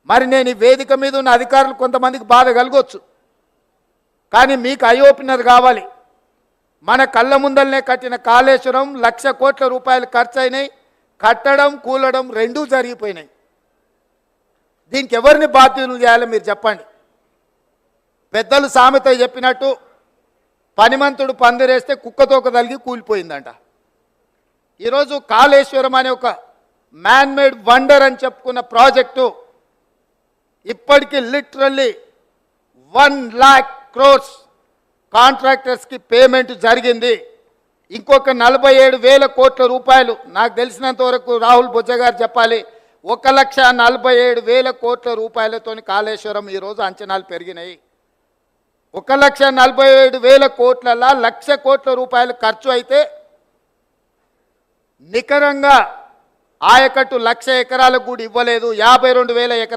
మరి నేను ఈ వేదిక మీద ఉన్న అధికారులు కొంతమందికి బాధ కలగొచ్చు, కానీ మీకు ఐ ఓపెనర్ కావాలి. మన కళ్ళ ముందలనే కట్టిన కాళేశ్వరం 1,00,000 కోట్ల రూపాయలు ఖర్చు అయినాయి, కట్టడం కూలడం రెండూ జరిగిపోయినాయి. దీనికి ఎవరిని బాధ్యులు చేయాలో మీరు చెప్పండి. పెద్దలు సామెత చెప్పినట్టు పనిమంతుడు పందిరేస్తే కుక్కతోక తలిగి కూలిపోయిందంట. ఈరోజు కాళేశ్వరం అనే ఒక మ్యాన్మేడ్ వండర్ అని చెప్పుకున్న ప్రాజెక్టు ఇప్పటికీ లిటరల్లీ 1,00,000 crores కాంట్రాక్టర్స్కి పేమెంట్ జరిగింది. ఇంకొక 47,000 కోట్ల రూపాయలు నాకు తెలిసినంత వరకు రాహుల్ బొజ్జ గారు చెప్పాలి, 1,47,000 కోట్ల రూపాయలతో కాళేశ్వరం ఈరోజు అంచనాలు పెరిగినాయి. 1,47,000 కోట్లలో 1,00,000 కోట్ల రూపాయలు ఖర్చు అయితే నికరంగా ఆయకట్టు 1,00,000 ఎకరాలకు కూడా ఇవ్వలేదు. 52,000 ఎకరాలు